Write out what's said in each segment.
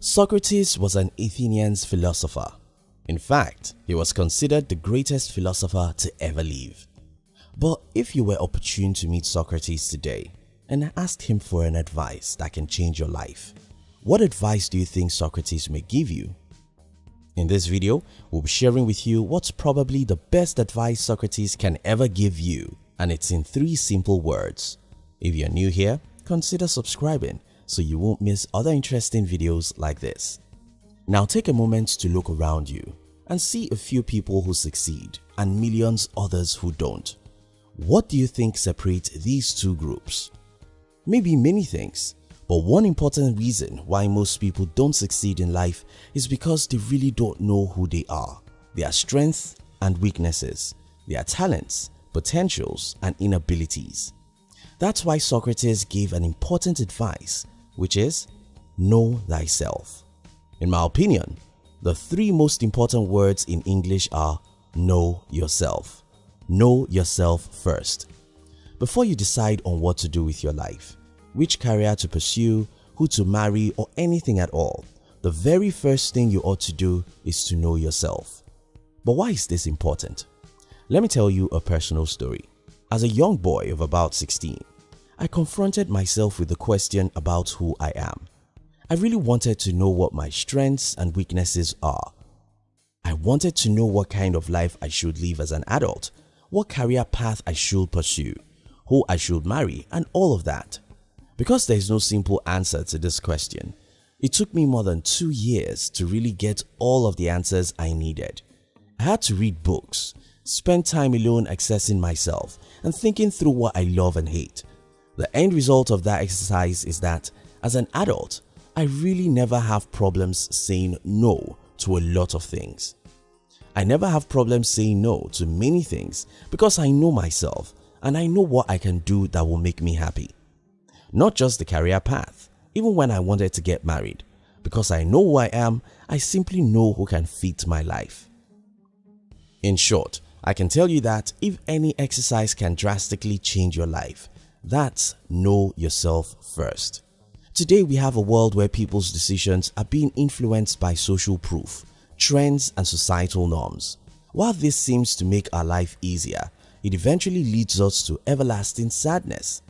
Socrates was an Athenian philosopher. In fact, he was considered the greatest philosopher to ever live. But if you were opportune to meet Socrates today and asked him for an advice that can change your life, what advice do you think Socrates may give you? In this video, we'll be sharing with you what's probably the best advice Socrates can ever give you, and it's in 3 simple words. If you're new here, consider subscribing so you won't miss other interesting videos like this. Now take a moment to look around you and see a few people who succeed and millions others who don't. What do you think separates these 2 groups? Maybe many things, but one important reason why most people don't succeed in life is because they really don't know who they are, their strengths and weaknesses, their talents, potentials and inabilities. That's why Socrates gave an important advice, which is know thyself. In my opinion, the 3 most important words in English are know yourself. Know yourself first. Before you decide on what to do with your life, which career to pursue, who to marry or anything at all, the very first thing you ought to do is to know yourself. But why is this important? Let me tell you a personal story. As a young boy of about 16, I confronted myself with the question about who I am. I really wanted to know what my strengths and weaknesses are. I wanted to know what kind of life I should live as an adult, what career path I should pursue, who I should marry, and all of that. Because there is no simple answer to this question, it took me more than 2 years to really get all of the answers I needed. I had to read books, spend time alone accessing myself and thinking through what I love and hate. The end result of that exercise is that as an adult, I really never have problems saying no to a lot of things. I never have problems saying no to many things because I know myself and I know what I can do that will make me happy. Not just the career path, even when I wanted to get married. Because I know who I am, I simply know who can fit my life. In short, I can tell you that if any exercise can drastically change your life, that's know yourself first. Today we have a world where people's decisions are being influenced by social proof, trends and societal norms. While this seems to make our life easier, it eventually leads us to everlasting sadness.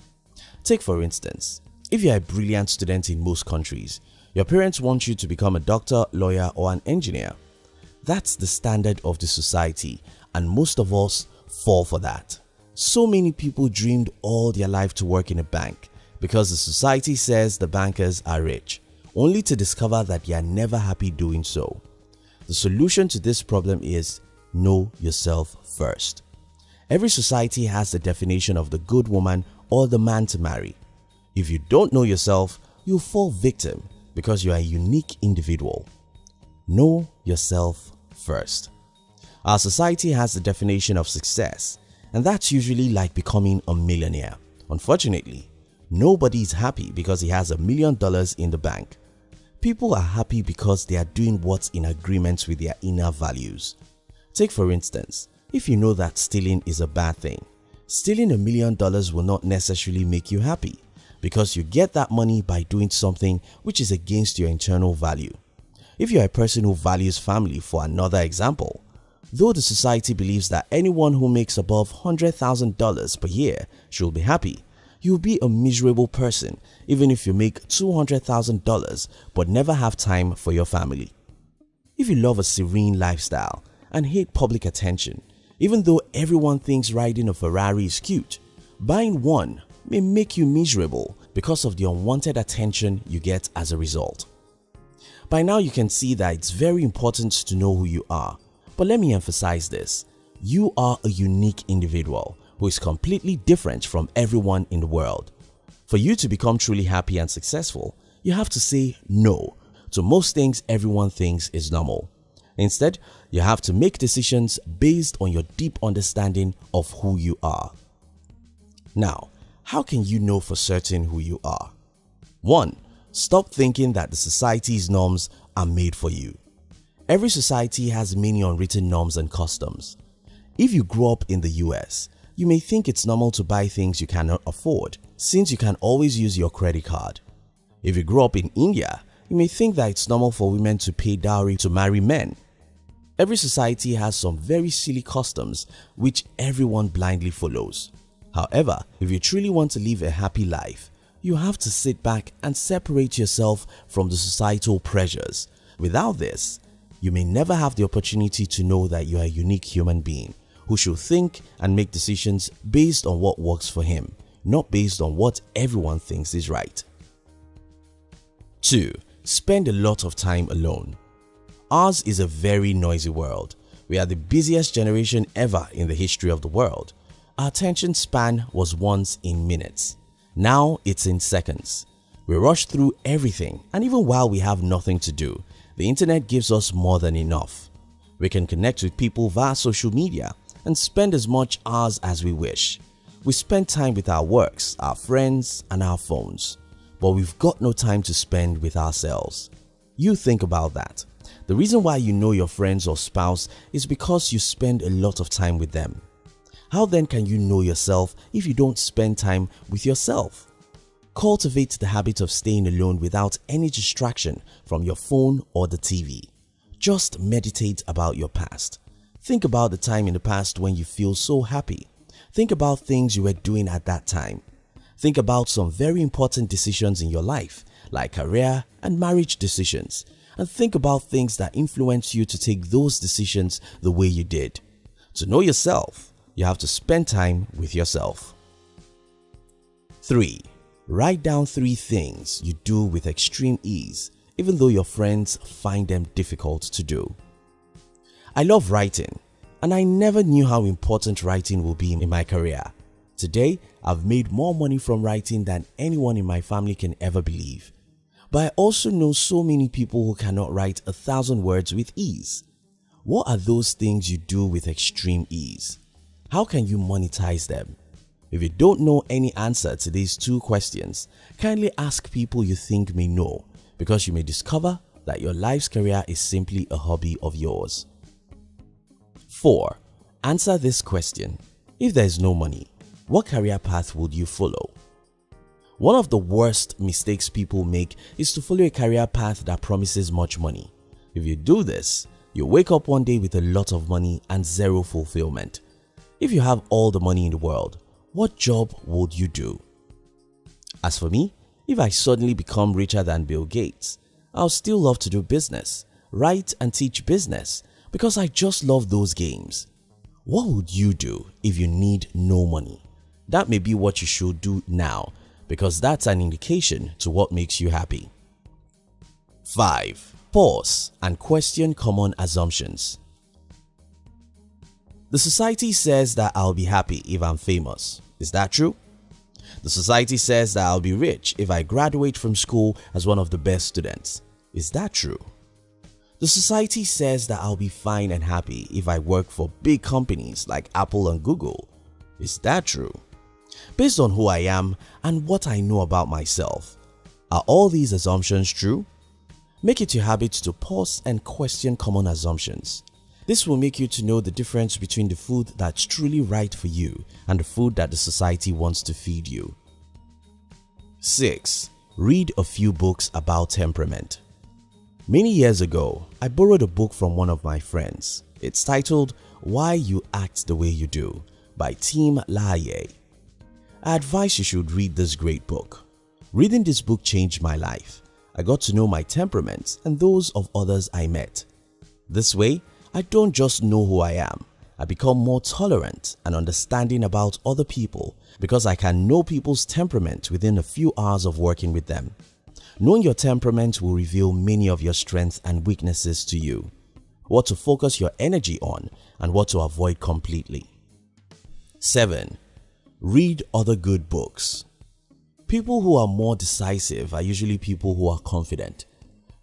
Take for instance, if you are a brilliant student in most countries, your parents want you to become a doctor, lawyer or an engineer. That's the standard of the society and most of us fall for that. So many people dreamed all their life to work in a bank because the society says the bankers are rich, only to discover that they are never happy doing so. The solution to this problem is know yourself first. Every society has the definition of the good woman or the man to marry. If you don't know yourself, you'll fall victim because you are a unique individual. Know yourself first. Our society has the definition of success, and that's usually like becoming a millionaire. Unfortunately, nobody is happy because he has $1 million in the bank. People are happy because they are doing what's in agreement with their inner values. Take for instance, if you know that stealing is a bad thing, stealing $1 million will not necessarily make you happy because you get that money by doing something which is against your internal value. If you are a person who values family, for another example, though the society believes that anyone who makes above $100,000 per year should be happy, you will be a miserable person even if you make $200,000 but never have time for your family. If you love a serene lifestyle and hate public attention, even though everyone thinks riding a Ferrari is cute, buying one may make you miserable because of the unwanted attention you get as a result. By now you can see that it's very important to know who you are. But let me emphasize this, you are a unique individual who is completely different from everyone in the world. For you to become truly happy and successful, you have to say no to most things everyone thinks is normal. Instead, you have to make decisions based on your deep understanding of who you are. Now, how can you know for certain who you are? 1. Stop thinking that the society's norms are made for you. Every society has many unwritten norms and customs. If you grow up in the US, you may think it's normal to buy things you cannot afford since you can always use your credit card. If you grow up in India, you may think that it's normal for women to pay dowry to marry men. Every society has some very silly customs which everyone blindly follows. However, if you truly want to live a happy life, you have to sit back and separate yourself from the societal pressures. Without this, you may never have the opportunity to know that you are a unique human being who should think and make decisions based on what works for him, not based on what everyone thinks is right. 2. Spend a lot of time alone. Ours is a very noisy world. We are the busiest generation ever in the history of the world. Our attention span was once in minutes. Now it's in seconds. We rush through everything, and even while we have nothing to do, the internet gives us more than enough. We can connect with people via social media and spend as much hours as we wish. We spend time with our works, our friends, and our phones. But we've got no time to spend with ourselves. You think about that. The reason why you know your friends or spouse is because you spend a lot of time with them. How then can you know yourself if you don't spend time with yourself? Cultivate the habit of staying alone without any distraction from your phone or the TV. Just meditate about your past. Think about the time in the past when you feel so happy. Think about things you were doing at that time. Think about some very important decisions in your life, like career and marriage decisions, and think about things that influence you to take those decisions the way you did. To know yourself, you have to spend time with yourself. 3. Write down 3 things you do with extreme ease, even though your friends find them difficult to do. I love writing, and I never knew how important writing will be in my career. Today, I've made more money from writing than anyone in my family can ever believe. But I also know so many people who cannot write 1,000 words with ease. What are those things you do with extreme ease? How can you monetize them? If you don't know any answer to these 2 questions, kindly ask people you think may know, because you may discover that your life's career is simply a hobby of yours. 4. Answer this question. If there is no money, what career path would you follow? One of the worst mistakes people make is to follow a career path that promises much money. If you do this, you wake up one day with a lot of money and zero fulfillment. If you have all the money in the world, what job would you do? As for me, if I suddenly become richer than Bill Gates, I'll still love to do business, write and teach business, because I just love those games. What would you do if you need no money? That may be what you should do now, because that's an indication to what makes you happy. 5. Pause and question common assumptions. The society says that I'll be happy if I'm famous. Is that true? The society says that I'll be rich if I graduate from school as one of the best students. Is that true? The society says that I'll be fine and happy if I work for big companies like Apple and Google. Is that true? Based on who I am and what I know about myself, are all these assumptions true? Make it your habit to pause and question common assumptions. This will make you to know the difference between the food that's truly right for you and the food that the society wants to feed you. 6. Read a few books about temperament. Many years ago, I borrowed a book from one of my friends. It's titled Why You Act the Way You Do by Tim LaHaye. I advise you should read this great book. Reading this book changed my life. I got to know my temperaments and those of others I met. This way, I don't just know who I am. I become more tolerant and understanding about other people because I can know people's temperament within a few hours of working with them. Knowing your temperament will reveal many of your strengths and weaknesses to you, what to focus your energy on and what to avoid completely. 7. Read other good books. People who are more decisive are usually people who are confident.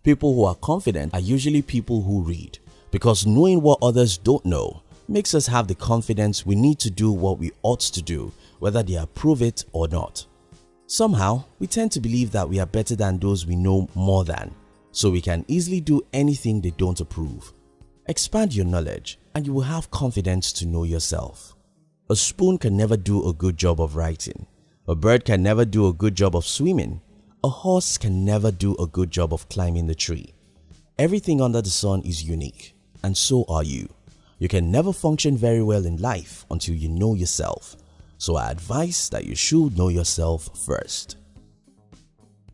People who are confident are usually people who read, because knowing what others don't know makes us have the confidence we need to do what we ought to do, whether they approve it or not. Somehow, we tend to believe that we are better than those we know more than, so we can easily do anything they don't approve. Expand your knowledge and you will have confidence to know yourself. A spoon can never do a good job of writing. A bird can never do a good job of swimming. A horse can never do a good job of climbing the tree. Everything under the sun is unique, and so are you. You can never function very well in life until you know yourself. So I advise that you should know yourself first.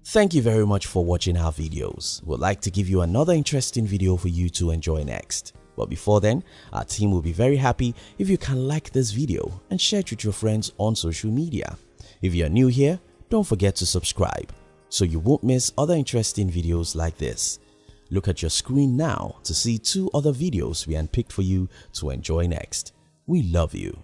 Thank you very much for watching our videos. We'd like to give you another interesting video for you to enjoy next. But before then, our team will be very happy if you can like this video and share it with your friends on social media. If you are new here, don't forget to subscribe so you won't miss other interesting videos like this. Look at your screen now to see 2 other videos we handpicked for you to enjoy next. We love you.